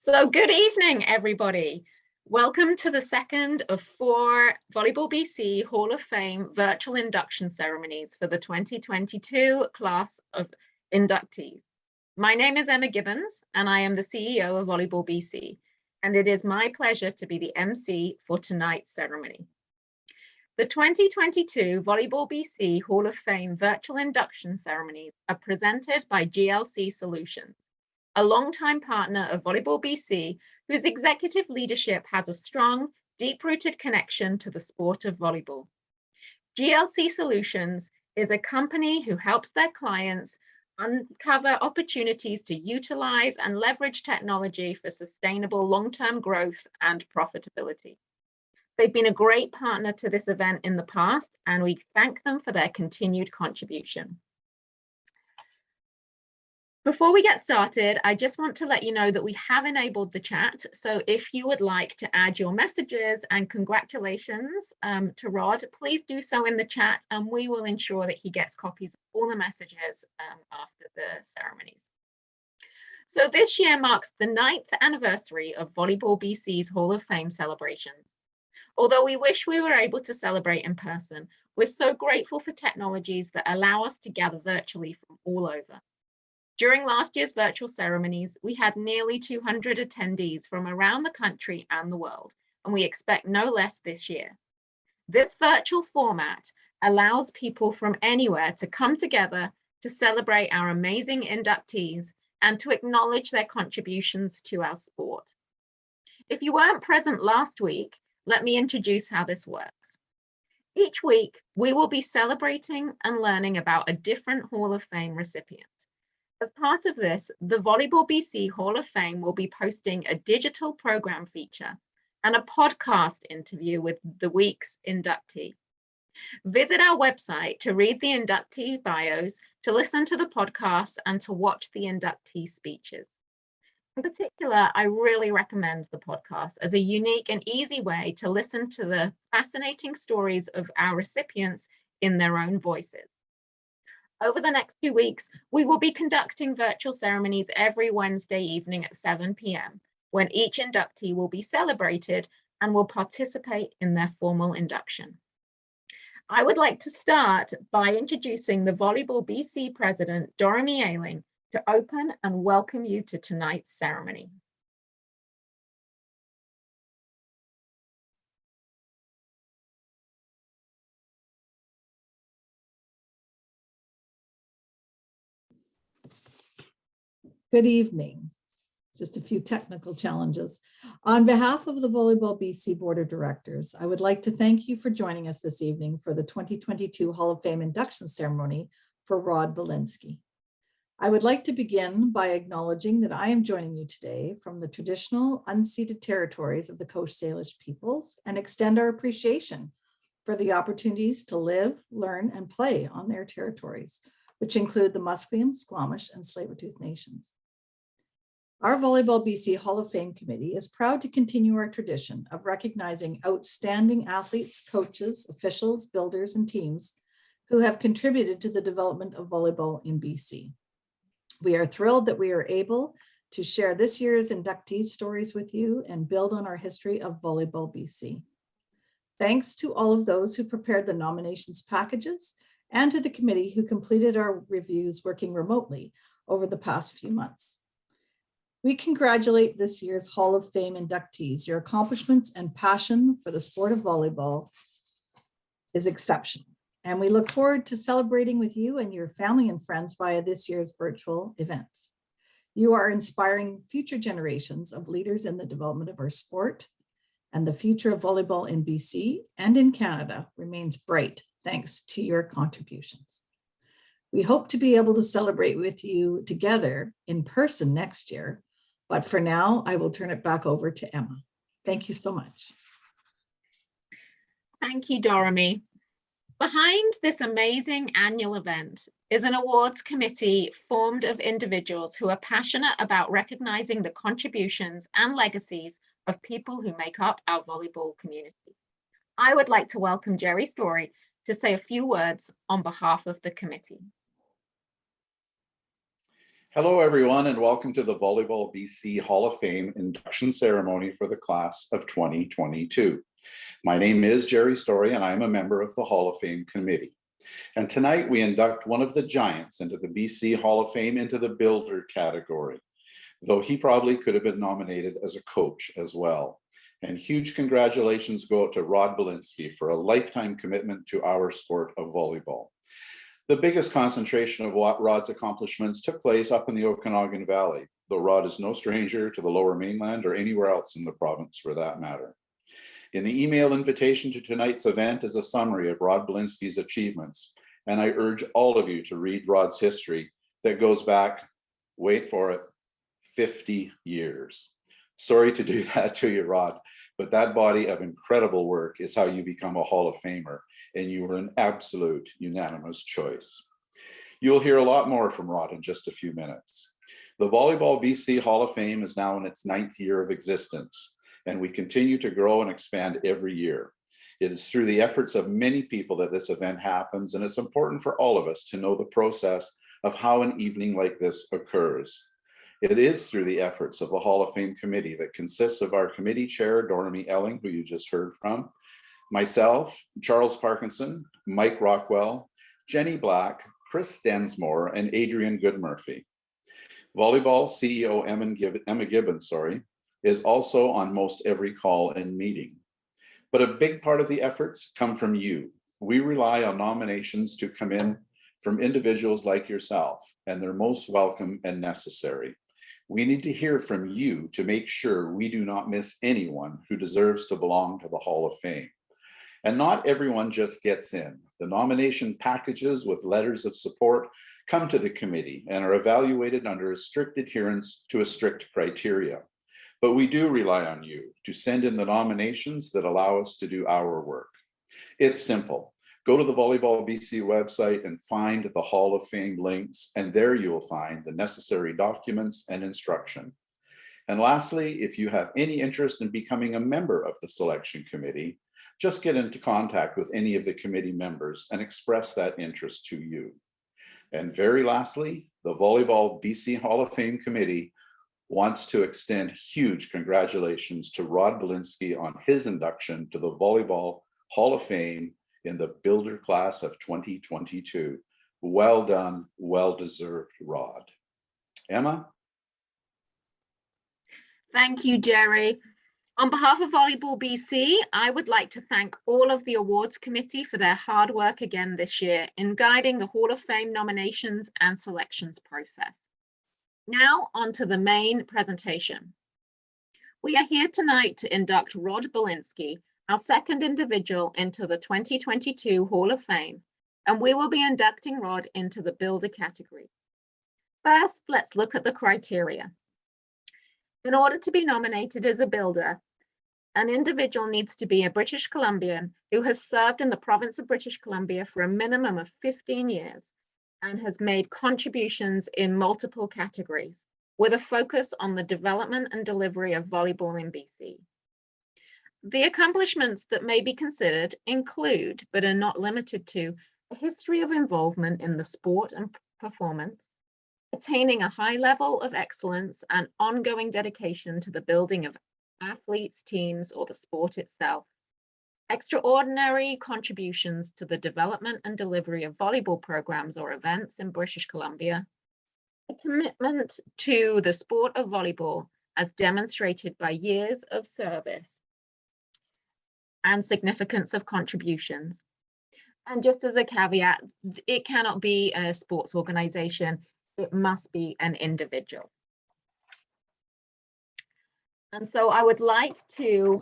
So good evening, everybody. Welcome to the second of 4 Volleyball BC Hall of Fame virtual induction ceremonies for the 2022 class of inductees. My name is Emma Gibbons, and I am the CEO of Volleyball BC, and it is my pleasure to be the MC for tonight's ceremony. The 2022 Volleyball BC Hall of Fame virtual induction ceremonies are presented by GLC Solutions, a longtime partner of Volleyball BC, whose executive leadership has a strong, deep-rooted connection to the sport of volleyball. GLC Solutions is a company who helps their clients uncover opportunities to utilize and leverage technology for sustainable long-term growth and profitability. They've been a great partner to this event in the past, and we thank them for their continued contribution. Before we get started, I just want to let you know that we have enabled the chat. So if you would like to add your messages and congratulations to Rod, please do so in the chat, and we will ensure that he gets copies of all the messages after the ceremonies. So this year marks the 9th anniversary of Volleyball BC's Hall of Fame celebrations. Although we wish we were able to celebrate in person, we're so grateful for technologies that allow us to gather virtually from all over. During last year's virtual ceremonies, we had nearly 200 attendees from around the country and the world, and we expect no less this year. This virtual format allows people from anywhere to come together to celebrate our amazing inductees and to acknowledge their contributions to our sport. If you weren't present last week, let me introduce how this works. Each week, we will be celebrating and learning about a different Hall of Fame recipient. As part of this, the Volleyball BC Hall of Fame will be posting a digital program feature and a podcast interview with the week's inductee. Visit our website to read the inductee bios, to listen to the podcast, and to watch the inductee speeches. In particular, I really recommend the podcast as a unique and easy way to listen to the fascinating stories of our recipients in their own voices. Over the next 2 weeks, we will be conducting virtual ceremonies every Wednesday evening at 7 p.m, when each inductee will be celebrated and will participate in their formal induction. I would like to start by introducing the Volleyball BC President, Doramy Ayling, to open and welcome you to tonight's ceremony. Good evening. Just a few technical challenges. On behalf of the Volleyball BC Board of Directors, I would like to thank you for joining us this evening for the 2022 Hall of Fame induction ceremony for Rod Belinski. I would like to begin by acknowledging that I am joining you today from the traditional unceded territories of the Coast Salish peoples and extend our appreciation for the opportunities to live, learn, and play on their territories, which include the Musqueam, Squamish, and Tsleil-Waututh nations. Our Volleyball BC Hall of Fame Committee is proud to continue our tradition of recognizing outstanding athletes, coaches, officials, builders, and teams who have contributed to the development of volleyball in BC. We are thrilled that we are able to share this year's inductee stories with you and build on our history of Volleyball BC. Thanks to all of those who prepared the nominations packages and to the committee who completed our reviews working remotely over the past few months. We congratulate this year's Hall of Fame inductees. Your accomplishments and passion for the sport of volleyball is exceptional, and we look forward to celebrating with you and your family and friends via this year's virtual events. You are inspiring future generations of leaders in the development of our sport, and the future of volleyball in BC and in Canada remains bright thanks to your contributions. We hope to be able to celebrate with you together in person next year, but for now, I will turn it back over to Emma. Thank you so much. Thank you, Doramy. Behind this amazing annual event is an awards committee formed of individuals who are passionate about recognizing the contributions and legacies of people who make up our volleyball community. I would like to welcome Jerry Story to say a few words on behalf of the committee. Hello, everyone, and welcome to the Volleyball BC Hall of Fame induction ceremony for the class of 2022. My name is Jerry Story, and I'm a member of the Hall of Fame committee. And tonight we induct one of the giants into the BC Hall of Fame into the builder category, though he probably could have been nominated as a coach as well. And huge congratulations go out to Rod Belinski for a lifetime commitment to our sport of volleyball. The biggest concentration of Rod's accomplishments took place up in the Okanagan Valley, though Rod is no stranger to the Lower Mainland or anywhere else in the province for that matter. In the email invitation to tonight's event is a summary of Rod Belinski's achievements, and I urge all of you to read Rod's history that goes back, wait for it, 50 years. Sorry to do that to you, Rod, but that body of incredible work is how you become a Hall of Famer, and you were an absolute unanimous choice. You'll hear a lot more from Rod in just a few minutes. The Volleyball BC Hall of Fame is now in its 9th year of existence, and we continue to grow and expand every year. It is through the efforts of many people that this event happens, and it's important for all of us to know the process of how an evening like this occurs. It is through the efforts of the Hall of Fame committee that consists of our committee chair, Doramy Elling, who you just heard from, myself, Charles Parkinson, Mike Rockwell, Jenny Black, Chris Densmore, and Adrian Goodmurphy. Volleyball CEO Emma Gibbons, is also on most every call and meeting. But a big part of the efforts come from you. We rely on nominations to come in from individuals like yourself, and they're most welcome and necessary. We need to hear from you to make sure we do not miss anyone who deserves to belong to the Hall of Fame. And not everyone just gets in. The nomination packages with letters of support come to the committee and are evaluated under a strict adherence to a strict criteria. But we do rely on you to send in the nominations that allow us to do our work. It's simple. Go to the Volleyball BC website and find the Hall of Fame links, and there you will find the necessary documents and instruction. And lastly, if you have any interest in becoming a member of the selection committee, just get into contact with any of the committee members and express that interest to you. And very lastly, the Volleyball BC Hall of Fame committee wants to extend huge congratulations to Rod Belinski on his induction to the Volleyball Hall of Fame in the builder class of 2022. Well done, well-deserved, Rod. Emma? Thank you, Jerry. On behalf of Volleyball BC, I would like to thank all of the awards committee for their hard work again this year in guiding the Hall of Fame nominations and selections process. Now on to the main presentation. We are here tonight to induct Rod Belinski, our second individual into the 2022 Hall of Fame, and we will be inducting Rod into the builder category. First, let's look at the criteria. In order to be nominated as a builder, an individual needs to be a British Columbian who has served in the province of British Columbia for a minimum of 15 years and has made contributions in multiple categories, with a focus on the development and delivery of volleyball in BC. The accomplishments that may be considered include, but are not limited to, a history of involvement in the sport and performance, attaining a high level of excellence and ongoing dedication to the building of athletes, teams, or the sport itself, extraordinary contributions to the development and delivery of volleyball programs or events in British Columbia, a commitment to the sport of volleyball as demonstrated by years of service, and significance of contributions. And just as a caveat, it cannot be a sports organization, it must be an individual. And so I would like to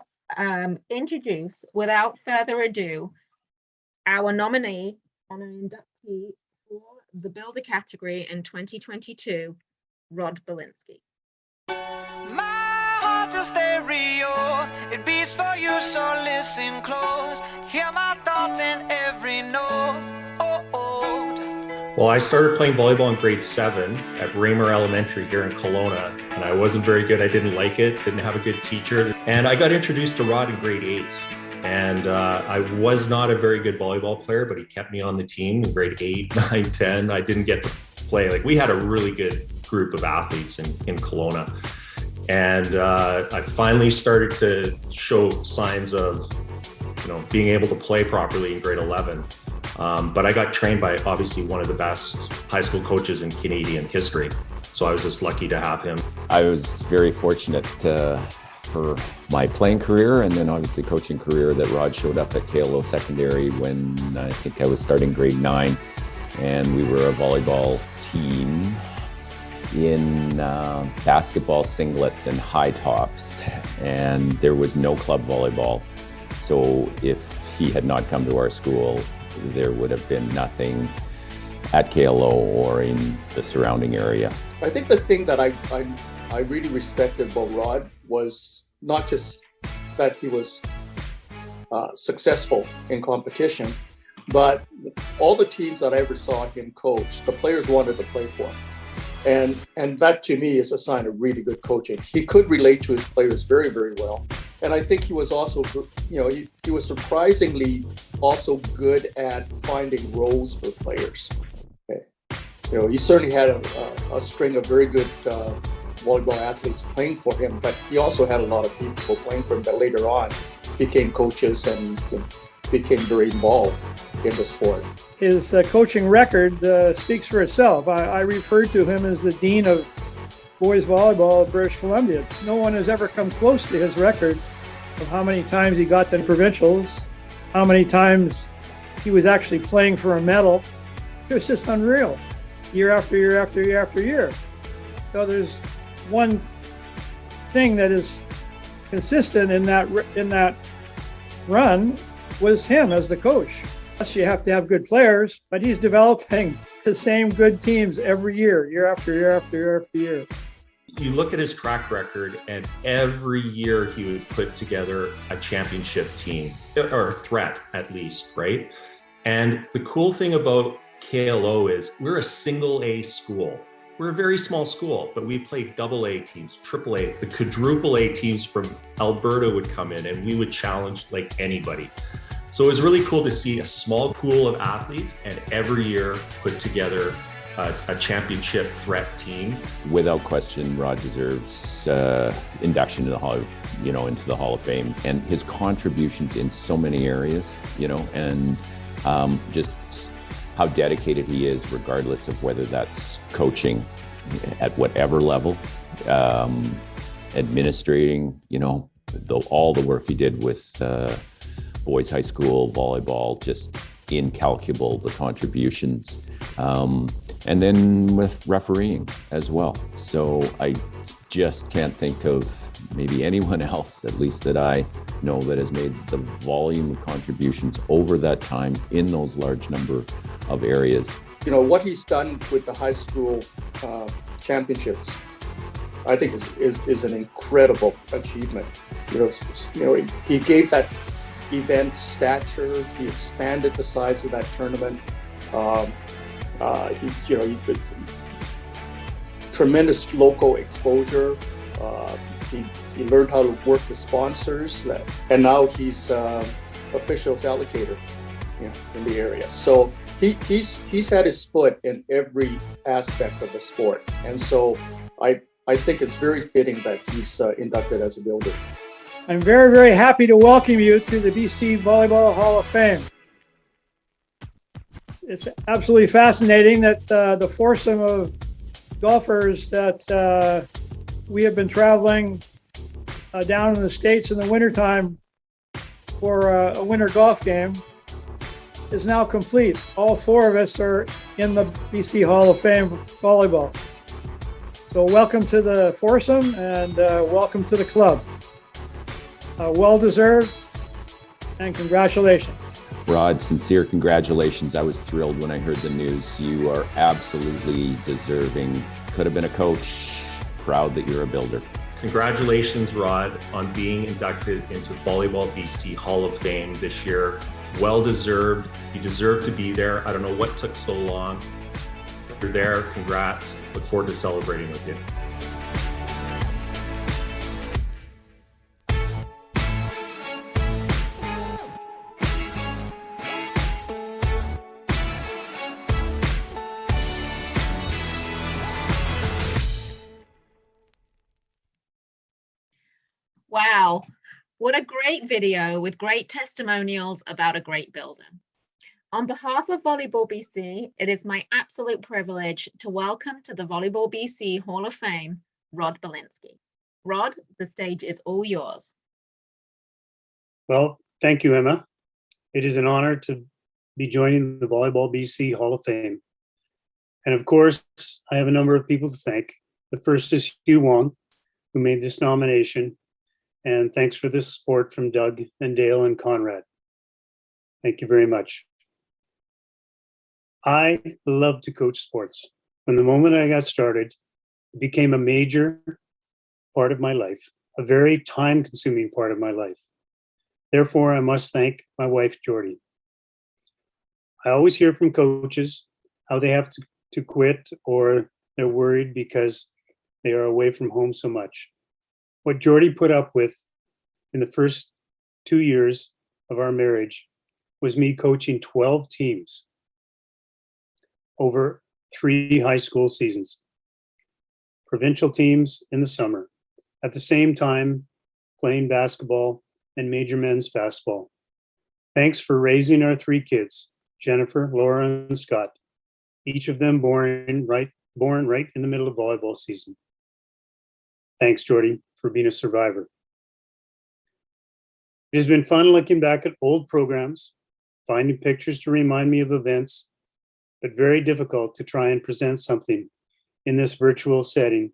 introduce, without further ado, our nominee and an inductee for the builder category in 2022, Rod Belinski. A stereo, it beats for you, so listen close. Hear my thoughts in every note. Well, I started playing volleyball in grade 7 at Raymer Elementary here in Kelowna, and I wasn't very good. I didn't like it, didn't have a good teacher. And I got introduced to Rod in grade 8. And I was not a very good volleyball player, but he kept me on the team in grade 8, 9, 10. I didn't get play. Like, we had a really good group of athletes in Kelowna. And I finally started to show signs of, being able to play properly in grade 11. But I got trained by obviously one of the best high school coaches in Canadian history. So I was just lucky to have him. I was very fortunate for my playing career and then obviously coaching career that Rod showed up at KLO Secondary when I think I was starting grade 9. And we were a volleyball team in basketball singlets and high tops. And there was no club volleyball. So if he had not come to our school, there would have been nothing at KLO or in the surrounding area. I think the thing that I really respected about Rod was not just that he was successful in competition, but all the teams that I ever saw him coach, the players wanted to play for him. And that to me is a sign of really good coaching. He could relate to his players very, very well. And I think he was also, he was surprisingly also good at finding roles for players. Okay. He certainly had a string of very good volleyball athletes playing for him, but he also had a lot of people playing for him that later on became coaches and became very involved in the sport. His coaching record speaks for itself. I refer to him as the dean of boys volleyball of British Columbia. No one has ever come close to his record of how many times he got to the provincials, how many times he was actually playing for a medal. It was just unreal, year after year after year after year. So there's one thing that is consistent in that run was him as the coach. Yes, you have to have good players, but he's developing the same good teams every year, year after year after year after year. You look at his track record, and every year he would put together a championship team, or a threat at least, right? And the cool thing about KLO is we're a single A school. We're a very small school, but we played double A teams, triple A. The quadruple A teams from Alberta would come in and we would challenge like anybody. So it was really cool to see a small pool of athletes and every year put together a championship threat team. Without question, Rod deserves induction into the Hall of Fame, and his contributions in so many areas, and just how dedicated he is, regardless of whether that's coaching at whatever level, administrating, all the work he did with boys high school volleyball, just incalculable, the contributions. And then with refereeing as well. So I just can't think of maybe anyone else, at least that I know, that has made the volume of contributions over that time in those large number of areas. What he's done with the high school championships, I think is an incredible achievement. He gave that event stature. He expanded the size of that tournament. He tremendous local exposure. He learned how to work with sponsors, and now he's officials allocator in the area. So he's had his foot in every aspect of the sport, and so I think it's very fitting that he's inducted as a builder. I'm very, very happy to welcome you to the BC Volleyball Hall of Fame. It's absolutely fascinating that the foursome of golfers that we have been traveling down in the States in the wintertime for a winter golf game is now complete. All four of us are in the BC Hall of Fame volleyball. So welcome to the foursome and welcome to the club. Well-deserved, and congratulations. Rod, sincere congratulations. I was thrilled when I heard the news. You are absolutely deserving. Could have been a coach. Proud that you're a builder. Congratulations, Rod, on being inducted into Volleyball BC Hall of Fame this year. Well-deserved. You deserve to be there. I don't know what took so long. If you're there, congrats. Look forward to celebrating with you. Wow, what a great video with great testimonials about a great building. On behalf of Volleyball BC, it is my absolute privilege to welcome to the Volleyball BC Hall of Fame, Rod Belinski. Rod, the stage is all yours. Well, thank you, Emma. It is an honor to be joining the Volleyball BC Hall of Fame. And of course, I have a number of people to thank. The first is Hugh Wong, who made this nomination. And thanks for the support from Doug and Dale and Conrad. Thank you very much. I love to coach sports. From the moment I got started, it became a major part of my life, a very time-consuming part of my life. Therefore, I must thank my wife, Jordy. I always hear from coaches how they have to quit, or they're worried because they are away from home so much. What Jordy put up with in the first 2 years of our marriage was me coaching 12 teams over 3 high school seasons, provincial teams in the summer, at the same time playing basketball and major men's fastball. Thanks for raising our 3 kids, Jennifer, Laura, and Scott, each of them born right in the middle of volleyball season. Thanks, Jordy, for being a survivor. It has been fun looking back at old programs, finding pictures to remind me of events, but very difficult to try and present something in this virtual setting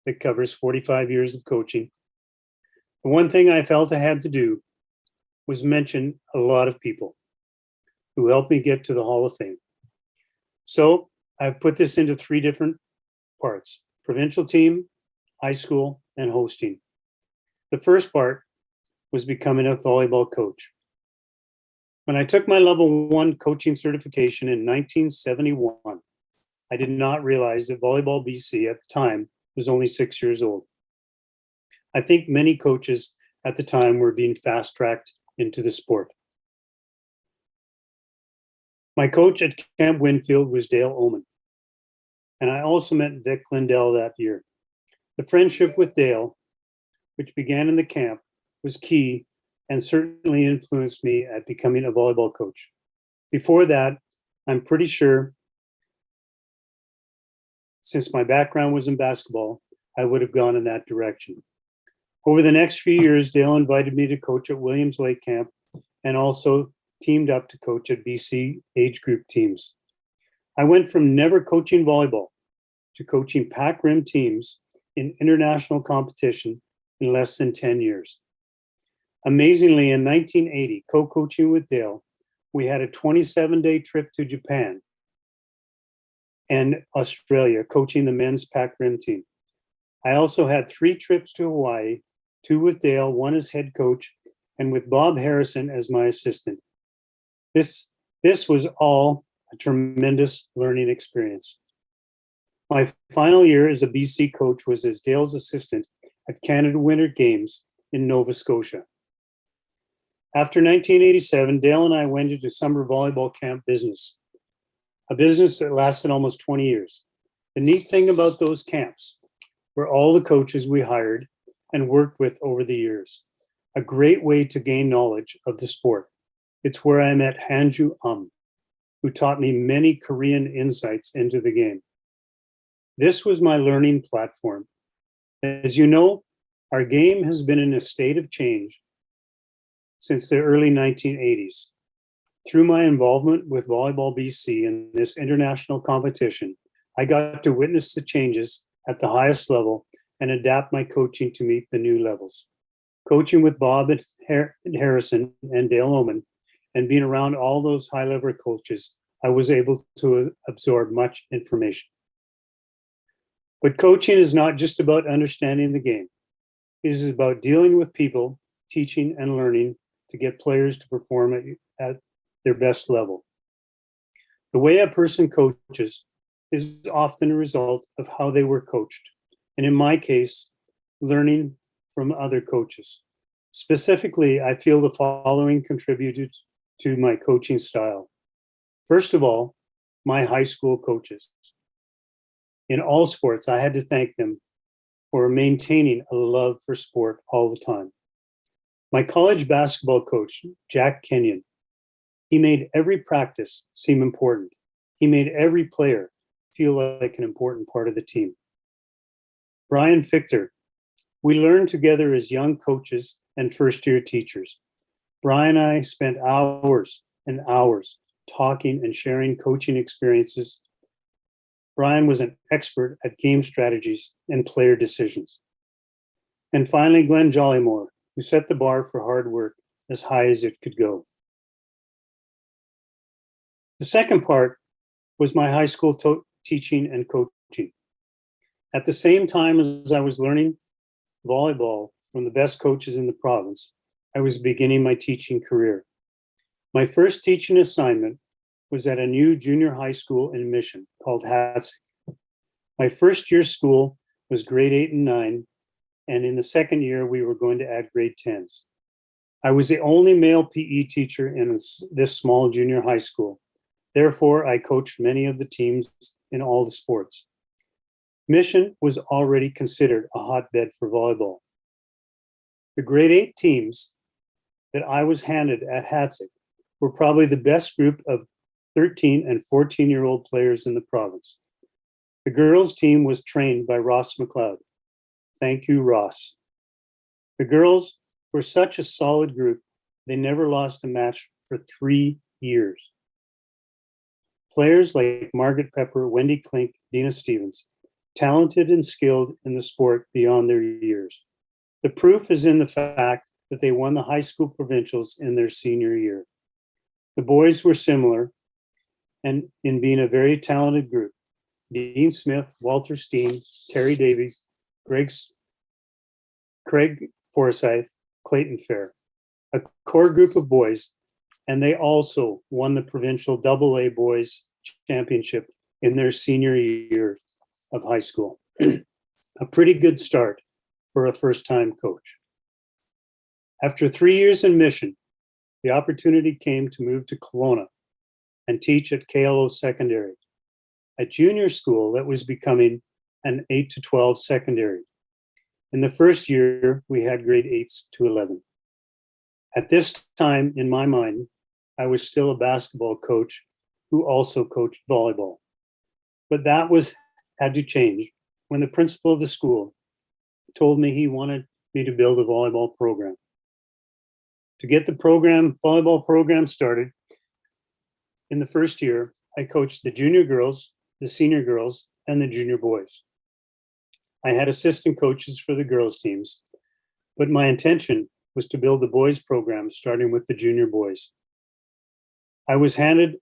that covers 45 years of coaching. The one thing I felt I had to do was mention a lot of people who helped me get to the Hall of Fame. So I've put this into 3 different parts: provincial team, high school, and hosting. The first part was becoming a volleyball coach. When I took my level 1 coaching certification in 1971, I did not realize that Volleyball BC at the time was only 6 years old. I think many coaches at the time were being fast-tracked into the sport. My coach at Camp Winfield was Dale Oman, and I also met Vic Lindell that year. The friendship with Dale, which began in the camp, was key and certainly influenced me at becoming a volleyball coach. Before that, I'm pretty sure, since my background was in basketball, I would have gone in that direction. Over the next few years, Dale invited me to coach at Williams Lake Camp and also teamed up to coach at BC age group teams. I went from never coaching volleyball to coaching pack rim teams in international competition in less than 10 years. Amazingly, in 1980, co-coaching with Dale, we had a 27-day trip to Japan and Australia, coaching the men's pack rim team. I also had 3 trips to Hawaii, 2 with Dale, 1 as head coach, and with Bob Harrison as my assistant. This was all a tremendous learning experience. My final year as a BC coach was as Dale's assistant at Canada Winter Games in Nova Scotia. After 1987, Dale and I went into summer volleyball camp business, a business that lasted almost 20 years. The neat thing about those camps were all the coaches we hired and worked with over the years. A great way to gain knowledge of the sport. It's where I met Hanju who taught me many Korean insights into the game. This was my learning platform. As you know, our game has been in a state of change since the early 1980s. Through my involvement with Volleyball BC in this international competition, I got to witness the changes at the highest level and adapt my coaching to meet the new levels. Coaching with Bob and Harrison and Dale Oman, and being around all those high-level coaches, I was able to absorb much information. But coaching is not just about understanding the game. It is about dealing with people, teaching and learning to get players to perform at their best level. The way a person coaches is often a result of how they were coached, and in my case, learning from other coaches. Specifically, I feel the following contributed to my coaching style. First of all, my high school coaches. In all sports, I had to thank them or maintaining a love for sport all the time. My college basketball coach, Jack Kenyon, he made every practice seem important. He made every player feel like an important part of the team. Brian Fichter, we learned together as young coaches and first-year teachers. Brian and I spent hours and hours talking and sharing coaching experiences. Brian was an expert at game strategies and player decisions. And finally, Glenn Jollymore, who set the bar for hard work as high as it could go. The second part was my high school teaching and coaching. At the same time as I was learning volleyball from the best coaches in the province, I was beginning my teaching career. My first teaching assignment was at a new junior high school in Mission called Hatsik. My first year school was grade 8 and 9, and in the second year, we were going to add grade 10s. I was the only male PE teacher in this small junior high school. Therefore, I coached many of the teams in all the sports. Mission was already considered a hotbed for volleyball. The grade 8 teams that I was handed at Hatsik were probably the best group of 13 and 14-year-old players in the province. The girls' team was trained by Ross McLeod. Thank you, Ross. The girls were such a solid group, they never lost a match for 3 years. Players like Margaret Pepper, Wendy Klink, Dina Stevens, talented and skilled in the sport beyond their years. The proof is in the fact that they won the high school provincials in their senior year. The boys were similar and in being a very talented group. Dean Smith, Walter Steen, Terry Davies, Craig Forsyth, Clayton Fair, a core group of boys, and they also won the provincial AA boys championship in their senior year of high school. A pretty good start for a first-time coach. After 3 years in Mission, the opportunity came to move to Kelowna and teach at KLO Secondary, a junior school that was becoming an 8 to 12 secondary. In the first year, we had grade 8s to 11. At this time, in my mind, I was still a basketball coach who also coached volleyball. But that had to change when the principal of the school told me he wanted me to build a volleyball program. To get the volleyball program started, in the first year, I coached the junior girls, the senior girls, and the junior boys. I had assistant coaches for the girls' teams, but my intention was to build the boys' program starting with the junior boys. I was handed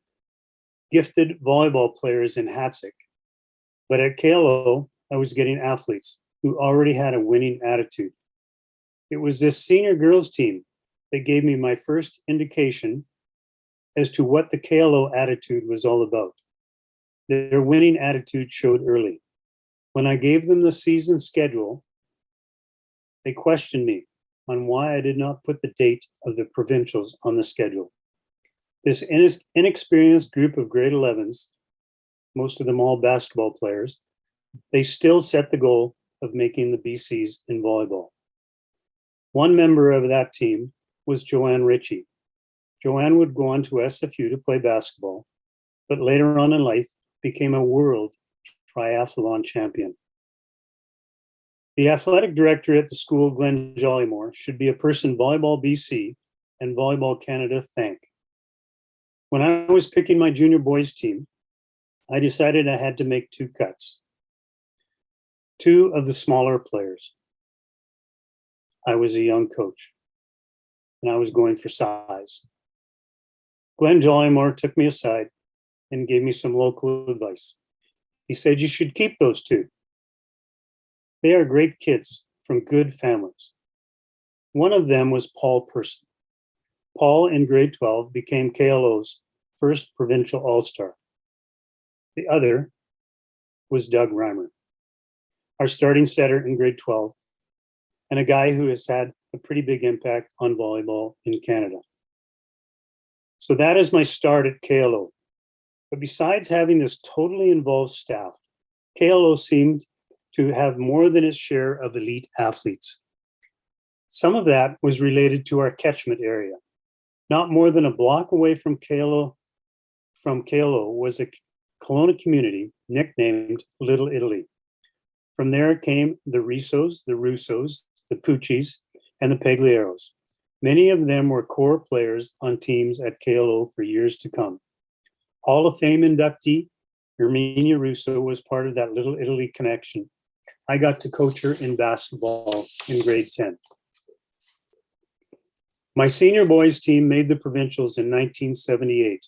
gifted volleyball players in Hatsik, but at KLO, I was getting athletes who already had a winning attitude. It was this senior girls team that gave me my first indication as to what the KLO attitude was all about. Their winning attitude showed early. When I gave them the season schedule, they questioned me on why I did not put the date of the provincials on the schedule. This inexperienced group of grade 11s, most of them all basketball players, they still set the goal of making the BCs in volleyball. One member of that team was Joanne Ritchie. Joanne would go on to SFU to play basketball, but later on in life became a world triathlon champion. The athletic director at the school, Glenn Jollymore, should be a person Volleyball BC and Volleyball Canada thank. When I was picking my junior boys team, I decided I had to make 2 cuts. 2 of the smaller players. I was a young coach, and I was going for size. Glenn Jollymore took me aside and gave me some local advice. He said, you should keep those 2. They are great kids from good families. One of them was Paul Person. Paul, in grade 12, became KLO's first provincial all-star. The other was Doug Reimer, our starting setter in grade 12, and a guy who has had a pretty big impact on volleyball in Canada. So that is my start at KLO. But besides having this totally involved staff, KLO seemed to have more than its share of elite athletes. Some of that was related to our catchment area. Not more than a block away from Kalo was a Kelowna community nicknamed Little Italy. From there came the Rissos, the Russos, the Puccis, and the Paglieros. Many of them were core players on teams at KLO for years to come. Hall of Fame inductee Erminia Russo was part of that Little Italy connection. I got to coach her in basketball in grade 10. My senior boys team made the provincials in 1978.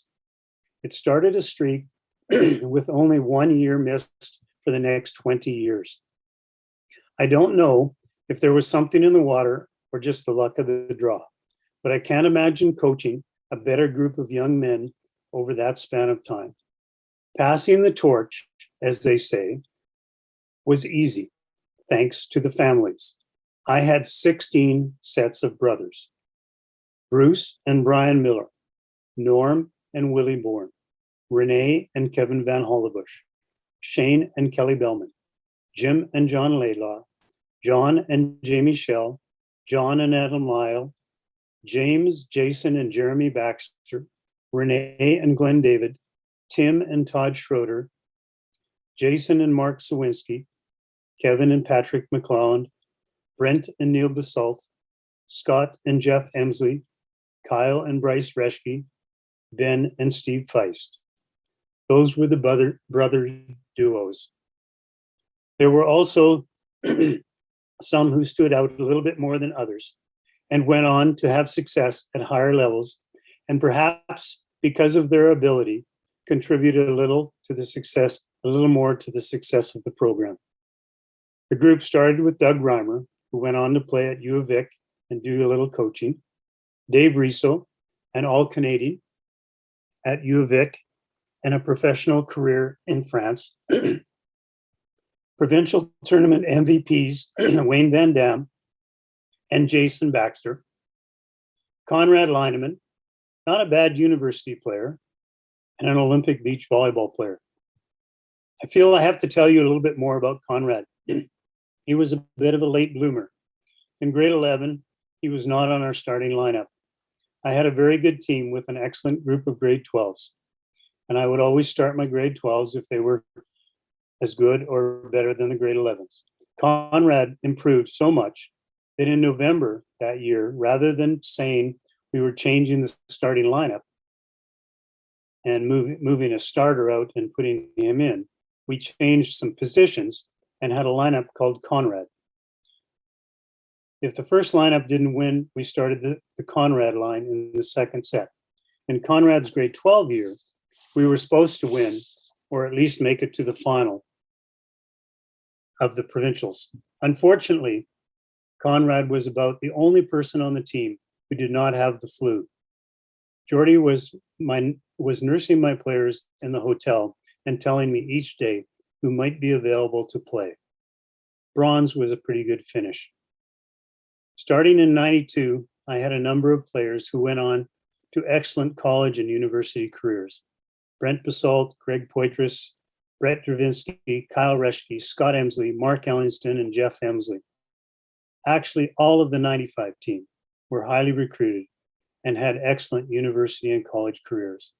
It started a streak with only 1 year missed for the next 20 years. I don't know if there was something in the water or just the luck of the draw, but I can't imagine coaching a better group of young men over that span of time. Passing the torch, as they say, was easy, thanks to the families. I had 16 sets of brothers: Bruce and Brian Miller, Norm and Willie Bourne, Renee and Kevin Van Hollebush, Shane and Kelly Bellman, Jim and John Laidlaw, John and Jamie Shell, John and Adam Lyle, James, Jason and Jeremy Baxter, Renee and Glenn David, Tim and Todd Schroeder, Jason and Mark Sawinski, Kevin and Patrick McClelland, Brent and Neil Basalt, Scott and Jeff Emsley, Kyle and Bryce Reschke, Ben and Steve Feist. Those were the brother duos. There were also some who stood out a little bit more than others and went on to have success at higher levels, and perhaps because of their ability, contributed a little more to the success of the program. The group started with Doug Reimer, who went on to play at U of Vic and do a little coaching, Dave Risso, an all-Canadian at U of Vic and a professional career in France, provincial tournament MVPs, Wayne Van Dam and Jason Baxter, Conrad Lineman, not a bad university player, and an Olympic beach volleyball player. I feel I have to tell you a little bit more about Conrad. He was a bit of a late bloomer. In grade 11, he was not on our starting lineup. I had a very good team with an excellent group of grade 12s, and I would always start my grade 12s if they were as good or better than the grade 11s. Conrad improved so much that in November that year, rather than saying we were changing the starting lineup and moving a starter out and putting him in, we changed some positions and had a lineup called Conrad. If the first lineup didn't win, we started the Conrad line in the second set. In Conrad's grade 12 year, we were supposed to win, or at least make it to the final of the provincials. Unfortunately, Conrad was about the only person on the team who did not have the flu. Jordy was nursing my players in the hotel and telling me each day who might be available to play. Bronze was a pretty good finish. Starting in '92, I had a number of players who went on to excellent college and university careers. Brent Basalt, Greg Poitras, Brett Dravinsky, Kyle Reschke, Scott Emsley, Mark Ellingston, and Jeff Emsley. Actually, all of the 95 team were highly recruited and had excellent university and college careers.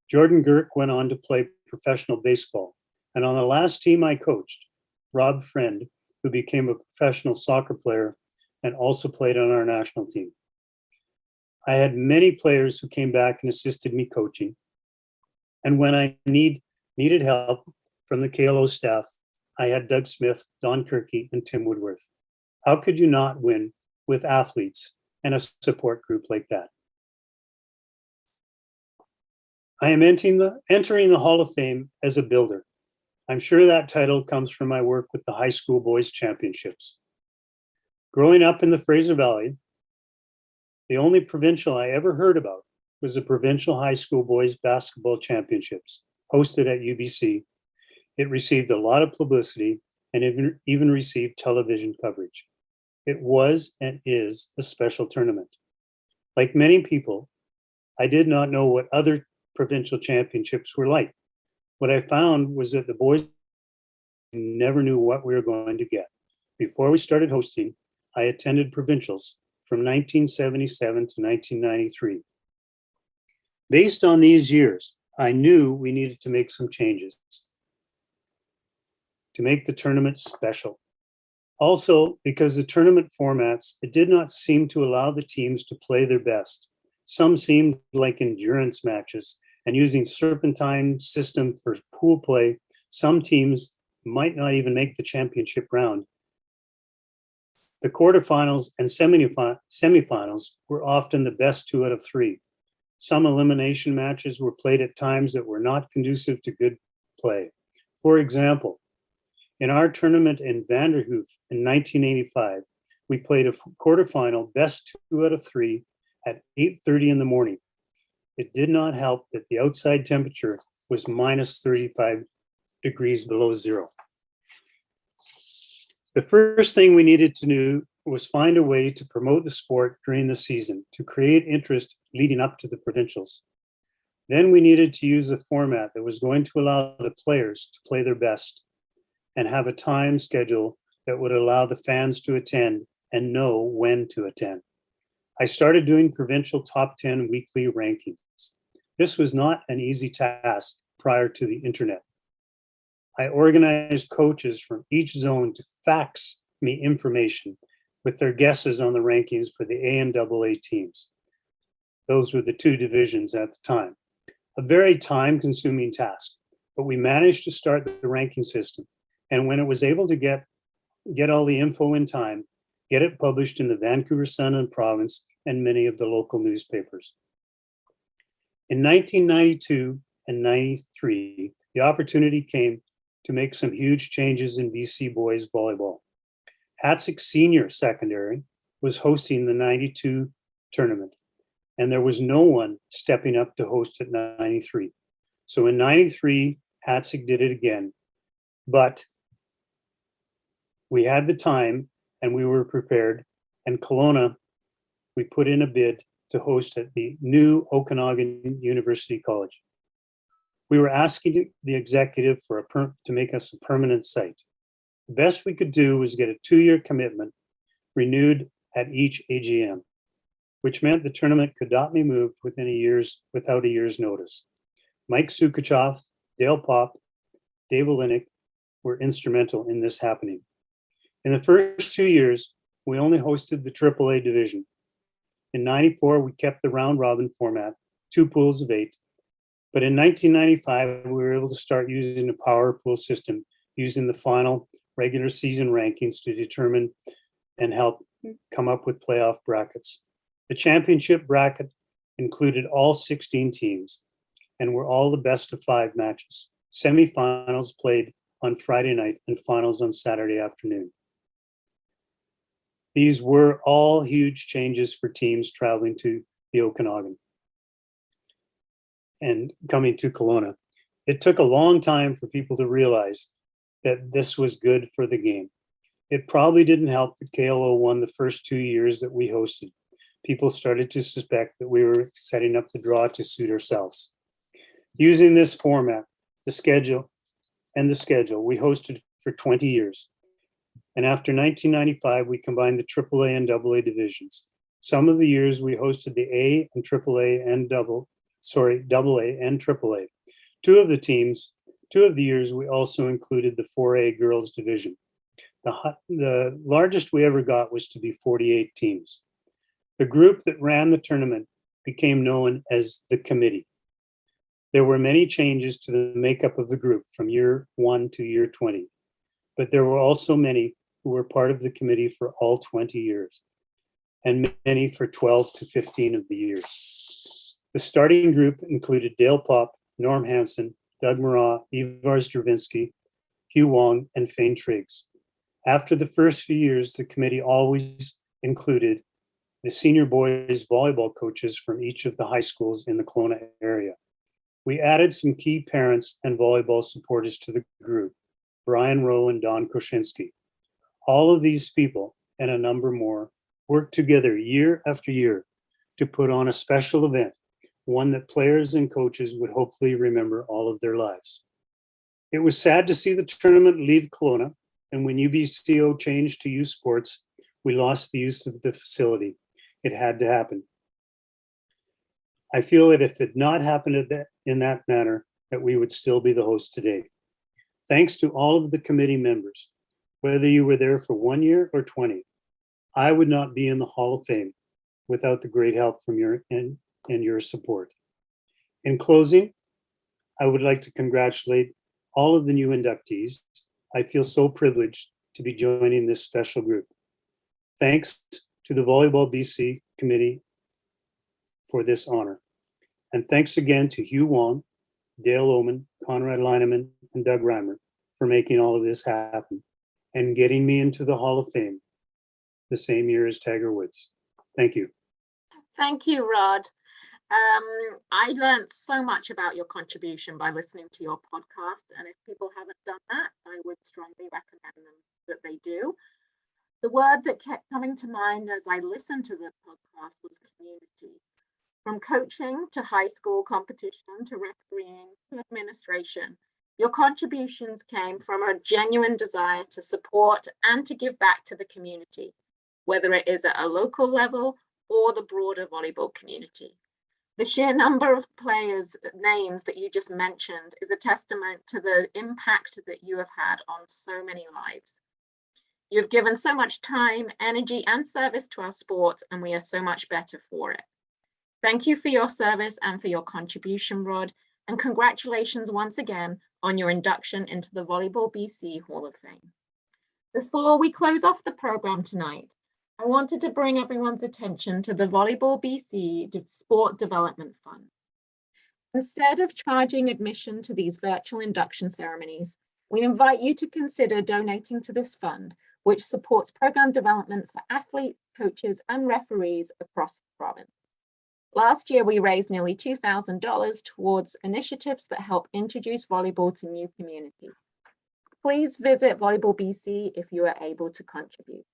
Jordan Girk went on to play professional baseball. And on the last team I coached, Rob Friend, who became a professional soccer player and also played on our national team. I had many players who came back and assisted me coaching. And when I needed help from the KLO staff, I had Doug Smith, Don Kirky, and Tim Woodworth. How could you not win with athletes and a support group like that? I am entering the Hall of Fame as a builder. I'm sure that title comes from my work with the high school boys championships. Growing up in the Fraser Valley, the only provincial I ever heard about was the provincial high school boys basketball championships hosted at UBC. It received a lot of publicity and even received television coverage. It was and is a special tournament. Like many people, I did not know what other provincial championships were like. What I found was that the boys never knew what we were going to get. Before we started hosting, I attended provincials from 1977 to 1993. Based on these years, I knew we needed to make some changes to make the tournament special. Also, because the tournament formats, it did not seem to allow the teams to play their best. Some seemed like endurance matches, and using serpentine system for pool play, some teams might not even make the championship round. The quarterfinals and semifinals were often the best 2 out of 3. Some elimination matches were played at times that were not conducive to good play. For example, in our tournament in Vanderhoof in 1985, we played a quarterfinal best 2 out of 3 at 8:30 in the morning. It did not help that the outside temperature was minus 35 degrees below zero. The first thing we needed to do was find a way to promote the sport during the season, to create interest leading up to the provincials. Then we needed to use a format that was going to allow the players to play their best and have a time schedule that would allow the fans to attend and know when to attend. I started doing provincial top 10 weekly rankings. This was not an easy task prior to the internet. I organized coaches from each zone to fax me information with their guesses on the rankings for the AMAA teams. Those were the 2 divisions at the time. A very time-consuming task, but we managed to start the ranking system. And when it was able to get all the info in time, get it published in the Vancouver Sun and Province and many of the local newspapers. In 1992 and 93, the opportunity came to make some huge changes in BC boys volleyball. Hatzick Senior Secondary was hosting the 92 tournament, and there was no one stepping up to host at 93. So in 93, Hatzick did it again, but we had the time and we were prepared, and Kelowna, we put in a bid to host at the new Okanagan University College. We were asking the executive to make us a permanent site. The best we could do was get a 2-year commitment renewed at each AGM, which meant the tournament could not be moved without a year's notice. Mike Sukachoff, Dale Pop, Dave Olenek were instrumental in this happening. In the first 2 years, we only hosted the AAA division. In 94, we kept the round robin format, 2 pools of 8. But in 1995, we were able to start using a power pool system, using the final regular season rankings to determine and help come up with playoff brackets. The championship bracket included all 16 teams and were all the best of 5 matches. Semifinals played on Friday night and finals on Saturday afternoon. These were all huge changes for teams traveling to the Okanagan and coming to Kelowna. It took a long time for people to realize that this was good for the game. It probably didn't help that KLO won the first 2 years that we hosted. People started to suspect that we were setting up the draw to suit ourselves. Using this format, the schedule, we hosted for 20 years. And after 1995, we combined the AAA and AA divisions. Some of the years we hosted the A and AAA and AA and AAA. Two of the years we also included the 4A girls division. The largest we ever got was to be 48 teams. The group that ran the tournament became known as the committee. There were many changes to the makeup of the group from year 1 to year 20, but there were also many who were part of the committee for all 20 years, and many for 12 to 15 of the years. The starting group included Dale Pop, Norm Hansen, Doug Murrah, Ivar Stravinsky, Hugh Wong, and Fane Triggs. After the first few years, the committee always included the senior boys volleyball coaches from each of the high schools in the Kelowna area. We added some key parents and volleyball supporters to the group, Brian Rowe and Don Koshinsky. All of these people, and a number more, worked together year after year to put on a special event, one that players and coaches would hopefully remember all of their lives. It was sad to see the tournament leave Kelowna, and when UBCO changed to youth sports, we lost the use of the facility. It had to happen. I feel that if it had not happened in that manner, that we would still be the host today. Thanks to all of the committee members, whether you were there for 1 year or 20, I would not be in the Hall of Fame without the great help from your and your support. In closing, I would like to congratulate all of the new inductees. I feel so privileged to be joining this special group. Thanks to the Volleyball BC committee for this honor. And thanks again to Hugh Wong, Dale Oman, Conrad Lineman, and Doug Reimer for making all of this happen and getting me into the Hall of Fame the same year as Tiger Woods. Thank you. Thank you, Rod. I learned so much about your contribution by listening to your podcast. And if people haven't done that, I would strongly recommend them that they do. The word that kept coming to mind as I listened to the podcast was community. From coaching to high school competition to refereeing to administration, your contributions came from a genuine desire to support and to give back to the community, whether it is at a local level or the broader volleyball community. The sheer number of players' names that you just mentioned is a testament to the impact that you have had on so many lives. You've given so much time, energy, and service to our sport, and we are so much better for it. Thank you for your service and for your contribution, Rod, and congratulations once again on your induction into the Volleyball BC Hall of Fame. Before we close off the program tonight, I wanted to bring everyone's attention to the Volleyball BC Sport Development Fund. Instead of charging admission to these virtual induction ceremonies, we invite you to consider donating to this fund, which supports program development for athletes, coaches, and referees across the province. Last year, we raised nearly $2,000 towards initiatives that help introduce volleyball to new communities. Please visit Volleyball BC if you are able to contribute.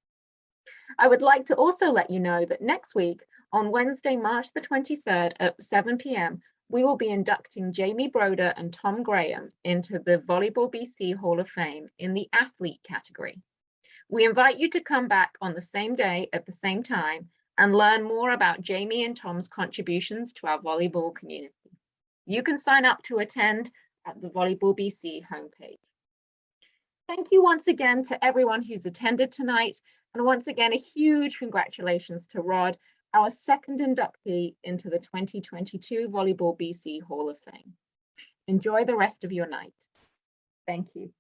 I would like to also let you know that next week, on Wednesday, March the 23rd at 7 p.m., we will be inducting Jamie Broder and Tom Graham into the Volleyball BC Hall of Fame in the athlete category. We invite you to come back on the same day at the same time and learn more about Jamie and Tom's contributions to our volleyball community. You can sign up to attend at the Volleyball BC homepage. Thank you once again to everyone who's attended tonight, and once again, a huge congratulations to Rod, our second inductee into the 2022 Volleyball BC Hall of Fame. Enjoy the rest of your night. Thank you.